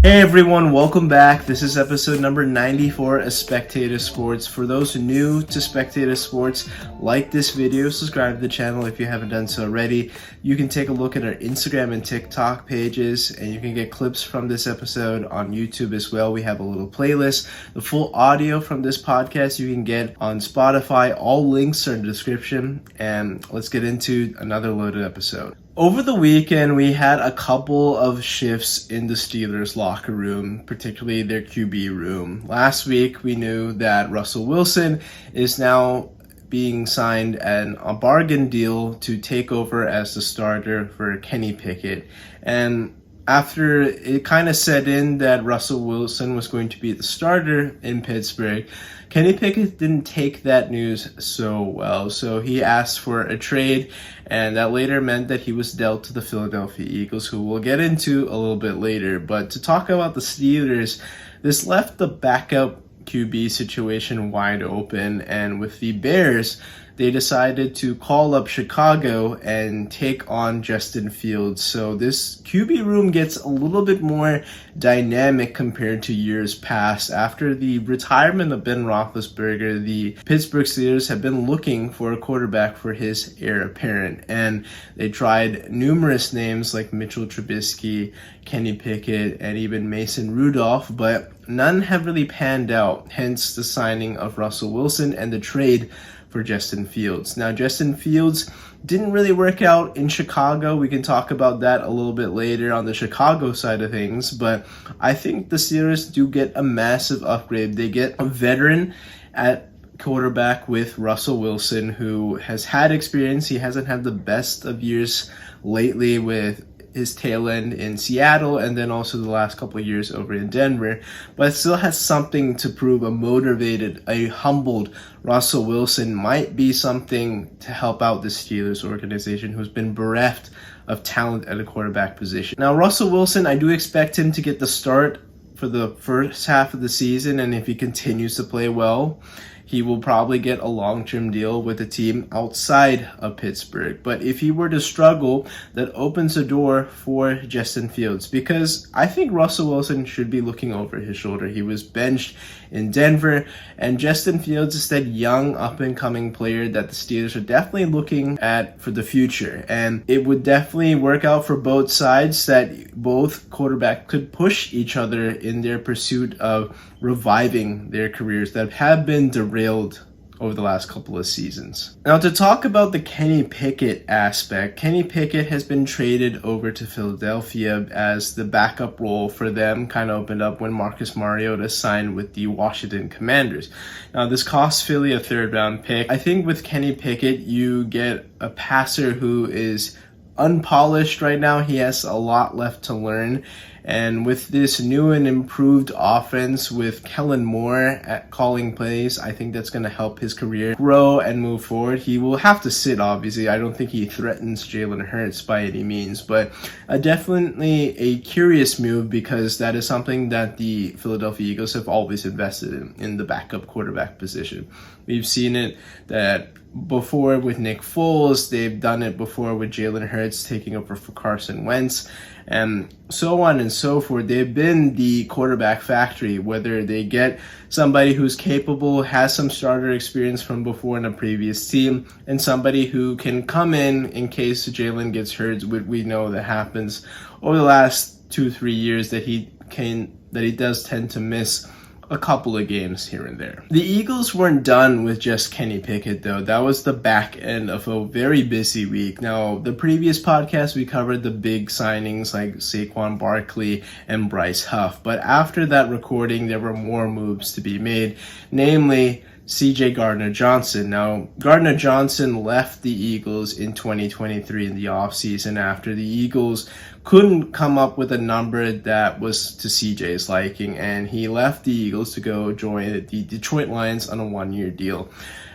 Hey everyone, welcome back. This is episode number 94 of Spectator Sports. For those new to Spectator Sports, like this video, subscribe to the channel if you haven't done so already. You can take a look at our Instagram and TikTok pages, and you can get clips from this episode on YouTube as well. We have a little playlist. The full audio from this podcast you can get on Spotify. All links are in the description, and let's get into another loaded episode. Over the weekend, we had a couple of shifts in the Steelers locker room, particularly their QB room. Last week, we knew that Russell Wilson is now being signed a bargain deal to take over as the starter for Kenny Pickett. And after it kind of set in that Russell Wilson was going to be the starter in Pittsburgh, Kenny Pickett didn't take that news so well. So he asked for a trade, and that later meant that he was dealt to the Philadelphia Eagles, who we'll get into a little bit later. But to talk about the Steelers, this left the backup QB situation wide open, and with the Bears, they decided to call up Chicago and take on Justin Fields. So this QB room gets a little bit more dynamic compared to years past. After the retirement of Ben Roethlisberger, the Pittsburgh Steelers have been looking for a quarterback for his heir apparent, and they tried numerous names like Mitchell Trubisky, Kenny Pickett, and even Mason Rudolph, but none have really panned out, hence the signing of Russell Wilson and the trade for Justin Fields. Now, Justin Fields didn't really work out in Chicago. We can talk about that a little bit later on the Chicago side of things, but I think the Steelers do get a massive upgrade. They get a veteran at quarterback with Russell Wilson, who has had experience. He hasn't had the best of years lately with his tail end in Seattle, and then also the last couple of years over in Denver, but still has something to prove. A motivated, a humbled Russell Wilson might be something to help out the Steelers organization, who's been bereft of talent at a quarterback position. Now, Russell Wilson, I do expect him to get the start for the first half of the season, and if he continues to play well, he will probably get a long-term deal with a team outside of Pittsburgh. But if he were to struggle, that opens a door for Justin Fields, because I think Russell Wilson should be looking over his shoulder. He was benched in Denver, and Justin Fields is that young, up-and-coming player that the Steelers are definitely looking at for the future. And it would definitely work out for both sides, that both quarterbacks could push each other in their pursuit of reviving their careers that have been derailed over the last couple of seasons. Now, to talk about the Kenny Pickett aspect, Kenny Pickett has been traded over to Philadelphia as the backup role for them kind of opened up when Marcus Mariota signed with the Washington Commanders. Now, this cost Philly a third-round pick. I think with Kenny Pickett, you get a passer who is unpolished right now. He has a lot left to learn. And with this new and improved offense with Kellen Moore at calling plays, I think that's going to help his career grow and move forward. He will have to sit, obviously. I don't think he threatens Jalen Hurts by any means, but definitely a curious move, because that is something that the Philadelphia Eagles have always invested in the backup quarterback position. We've seen it that before with Nick Foles, they've done it before with Jalen Hurts taking over for Carson Wentz, and so on and so forth. They've been the quarterback factory, whether they get somebody who's capable, has some starter experience from before in a previous team, and somebody who can come in case Jalen gets hurt. We know that happens over the last 2-3 years, that he does tend to miss a couple of games here and there. The Eagles weren't done with just Kenny Pickett, though. That was the back end of a very busy week. Now, the previous podcast, we covered the big signings like Saquon Barkley and Bryce Huff. But after that recording, there were more moves to be made, namely CJ Gardner-Johnson. Now, Gardner-Johnson left the Eagles in 2023 in the offseason after the Eagles couldn't come up with a number that was to CJ's liking, and he left the Eagles to go join the Detroit Lions on a 1-year deal.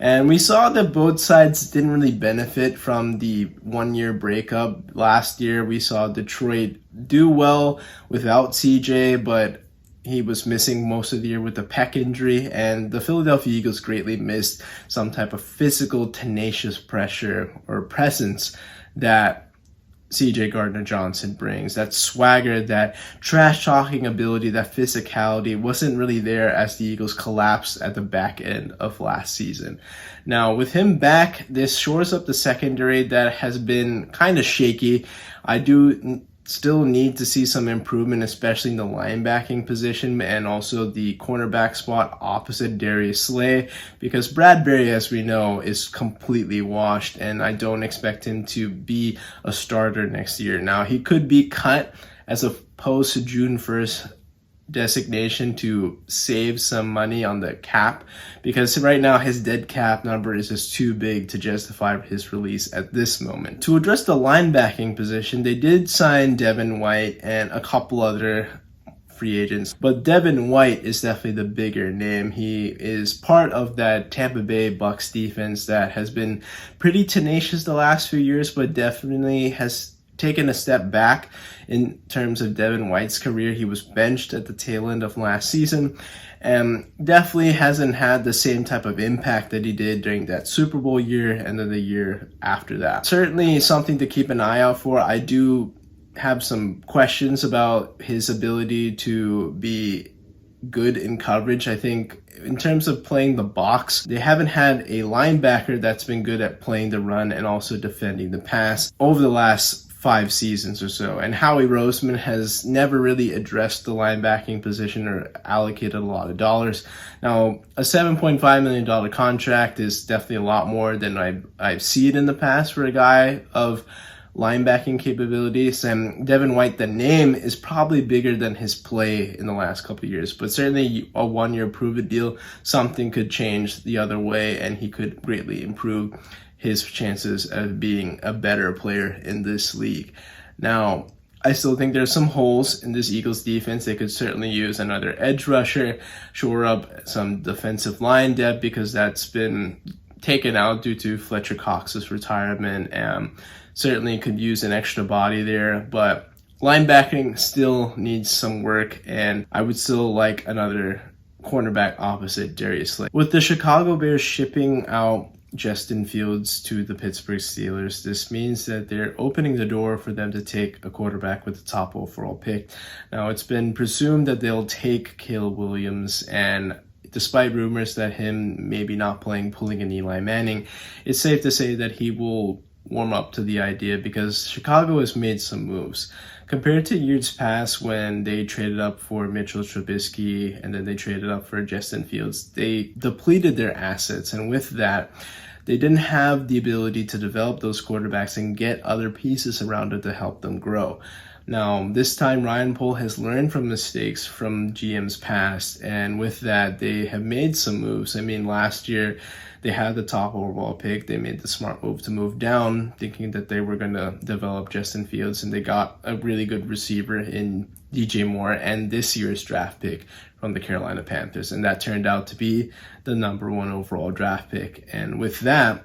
And we saw that both sides didn't really benefit from the 1-year breakup. Last year, we saw Detroit do well without CJ, but he was missing most of the year with a pec injury, and the Philadelphia Eagles greatly missed some type of physical, tenacious pressure or presence that CJ Gardner Johnson brings. That swagger, that trash talking ability, that physicality wasn't really there as the Eagles collapsed at the back end of last season. Now, with him back, this shores up the secondary that has been kind of shaky. I do still need to see some improvement, especially in the linebacking position and also the cornerback spot opposite Darius Slay, because Bradbury, as we know, is completely washed, and I don't expect him to be a starter next year. Now, he could be cut as opposed to June 1st designation to save some money on the cap, because right now his dead cap number is just too big to justify his release at this moment. To address the linebacking position, they did sign Devin White and a couple other free agents, but Devin White is definitely the bigger name. He is part of that Tampa Bay Bucks defense that has been pretty tenacious the last few years, but definitely has taken a step back in terms of Devin White's career. He was benched at the tail end of last season and definitely hasn't had the same type of impact that he did during that Super Bowl year and then the year after that. Certainly something to keep an eye out for. I do have some questions about his ability to be good in coverage. I think in terms of playing the box, they haven't had a linebacker that's been good at playing the run and also defending the pass over the last 5 seasons or so. And Howie Roseman has never really addressed the linebacking position or allocated a lot of dollars. Now, a $7.5 million contract is definitely a lot more than I've seen in the past for a guy of linebacking capabilities. And Devin White, the name, is probably bigger than his play in the last couple of years, but certainly a 1-year prove-it deal, something could change the other way and he could greatly improve his chances of being a better player in this league. Now, I still think there's some holes in this Eagles defense. They could certainly use another edge rusher, shore up some defensive line depth, because that's been taken out due to Fletcher Cox's retirement, and certainly could use an extra body there. But linebacking still needs some work, and I would still like another cornerback opposite Darius Slay. With the Chicago Bears shipping out Justin Fields to the Pittsburgh Steelers, this means that they're opening the door for them to take a quarterback with the top overall pick. Now, it's been presumed that they'll take Caleb Williams, and despite rumors that him maybe not pulling an Eli Manning, it's safe to say that he will warm up to the idea, because Chicago has made some moves. Compared to years past when they traded up for Mitchell Trubisky and then they traded up for Justin Fields, they depleted their assets, and with that, they didn't have the ability to develop those quarterbacks and get other pieces around it to help them grow. Now, this time, Ryan Pohl has learned from mistakes from GM's past, and with that, they have made some moves. I mean, last year, they had the top overall pick. They made the smart move to move down, thinking that they were going to develop Justin Fields, and they got a really good receiver in DJ Moore and this year's draft pick from the Carolina Panthers, and that turned out to be the number 1 overall draft pick. And with that,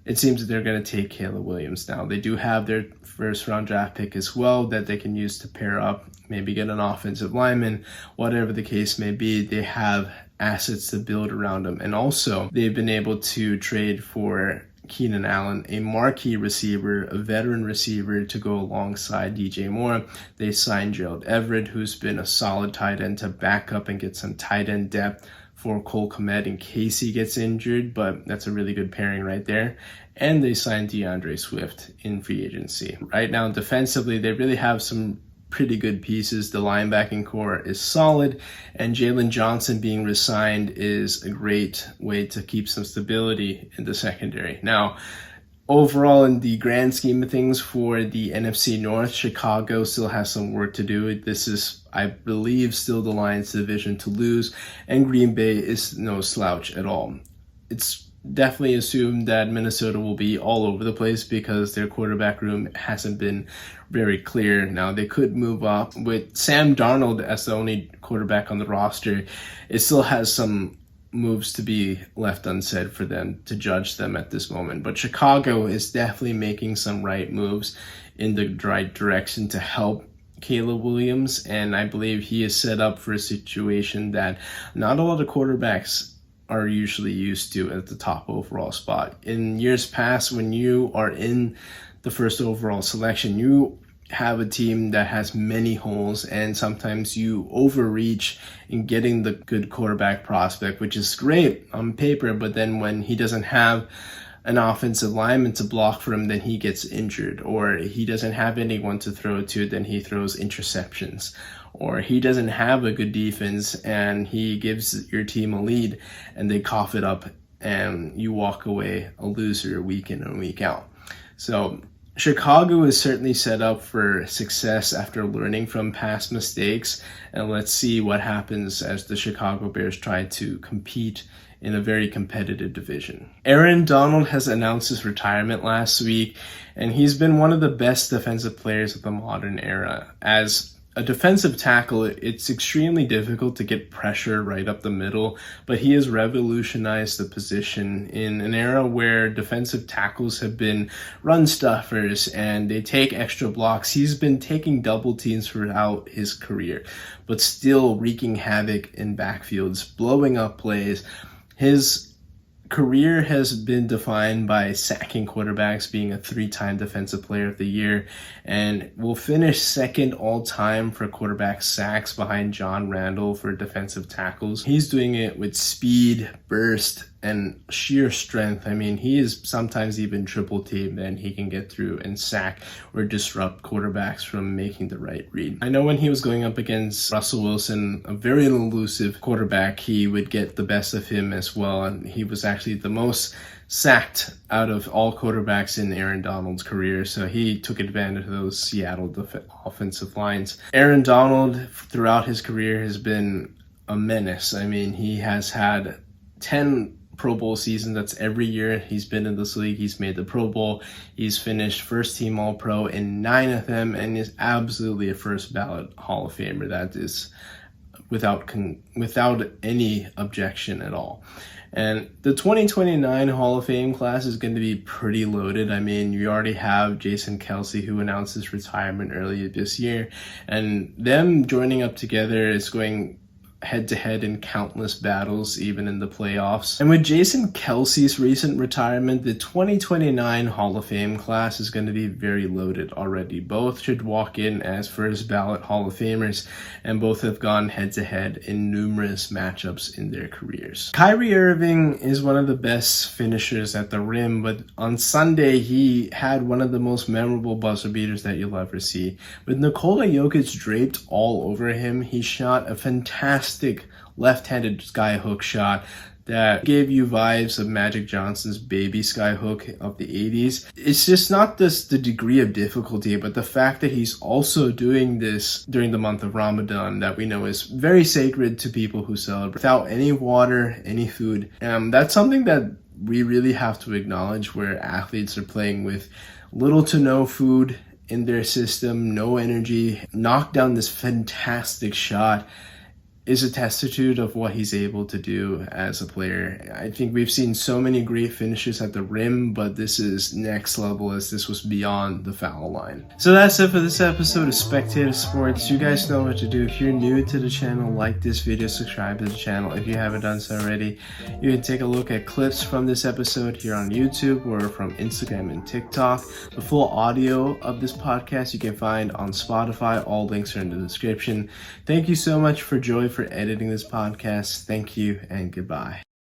it seems that they're going to take Caleb Williams. Now, they do have their first-round draft pick as well that they can use to pair up, maybe get an offensive lineman, whatever the case may be. They have assets to build around them. And also, they've been able to trade for Keenan Allen, a marquee receiver, a veteran receiver, to go alongside DJ Moore. They signed Gerald Everett, who's been a solid tight end, to back up and get some tight end depth for Cole Kmet in case he gets injured, but that's a really good pairing right there. And they signed DeAndre Swift in free agency. Right now, defensively, they really have some pretty good pieces. The linebacking core is solid, and Jalen Johnson being re-signed is a great way to keep some stability in the secondary. Now, overall, in the grand scheme of things for the NFC North, Chicago still has some work to do. This is, I believe, still the Lions' division to lose, and Green Bay is no slouch at all. It's definitely assumed that Minnesota will be all over the place because their quarterback room hasn't been very clear. Now, they could move up with Sam Darnold as the only quarterback on the roster. It still has some moves to be left unsaid for them to judge them at this moment. But Chicago is definitely making some right moves in the right direction to help Caleb Williams, and I believe he is set up for a situation that not a lot of quarterbacks are usually used to at the top overall spot. In years past, when you are in the the first overall selection. You have a team that has many holes, and sometimes you overreach in getting the good quarterback prospect, which is great on paper, but then when he doesn't have an offensive lineman to block for him, then he gets injured, or he doesn't have anyone to throw to, then he throws interceptions, or he doesn't have a good defense and he gives your team a lead and they cough it up and you walk away a loser week in and week out. So Chicago is certainly set up for success after learning from past mistakes, and let's see what happens as the Chicago Bears try to compete in a very competitive division. Aaron Donald has announced his retirement last week, and he's been one of the best defensive players of the modern era. As a defensive tackle, it's extremely difficult to get pressure right up the middle, but he has revolutionized the position in an era where defensive tackles have been run stuffers and they take extra blocks. He's been taking double teams throughout his career, but still wreaking havoc in backfields, blowing up plays. His career has been defined by sacking quarterbacks, being a 3-time Defensive Player of the Year, and will finish second all-time for quarterback sacks behind John Randall for defensive tackles. He's doing it with speed, burst, and sheer strength. I mean, he is sometimes even triple teamed and he can get through and sack or disrupt quarterbacks from making the right read. I know when he was going up against Russell Wilson, a very elusive quarterback, he would get the best of him as well, and he was actually the most sacked out of all quarterbacks in Aaron Donald's career, so he took advantage of those Seattle offensive lines. Aaron Donald throughout his career has been a menace. I mean, he has had 10 Pro Bowl season. That's every year he's been in this league. He's made the Pro Bowl. He's finished first team All-Pro in 9 of them and is absolutely a first ballot Hall of Famer. That is without any objection at all. And the 2029 Hall of Fame class is going to be pretty loaded. I mean, you already have Jason Kelce, who announced his retirement earlier this year, and them joining up together is going head-to-head in countless battles, even in the playoffs. And with Jason Kelce's recent retirement, the 2029 Hall of Fame class is going to be very loaded already. Both should walk in as first ballot Hall of Famers, and both have gone head-to-head in numerous matchups in their careers. Kyrie Irving is one of the best finishers at the rim, but on Sunday he had one of the most memorable buzzer beaters that you'll ever see. With Nikola Jokic draped all over him, he shot a fantastic left-handed skyhook shot that gave you vibes of Magic Johnson's baby skyhook of the 80s. It's just not just the degree of difficulty, but the fact that he's also doing this during the month of Ramadan that we know is very sacred to people who celebrate, without any water, any food. That's something that we really have to acknowledge, where athletes are playing with little to no food in their system, no energy, knock down this fantastic shot is a testitude of what he's able to do as a player. I think we've seen so many great finishes at the rim, but this is next level, as this was beyond the foul line. So that's it for this episode of Spectator Sports. You guys know what to do. If you're new to the channel, like this video, subscribe to the channel if you haven't done so already. You can take a look at clips from this episode here on YouTube or from Instagram and TikTok. The full audio of this podcast you can find on Spotify. All links are in the description. Thank you so much for editing this podcast. Thank you and goodbye.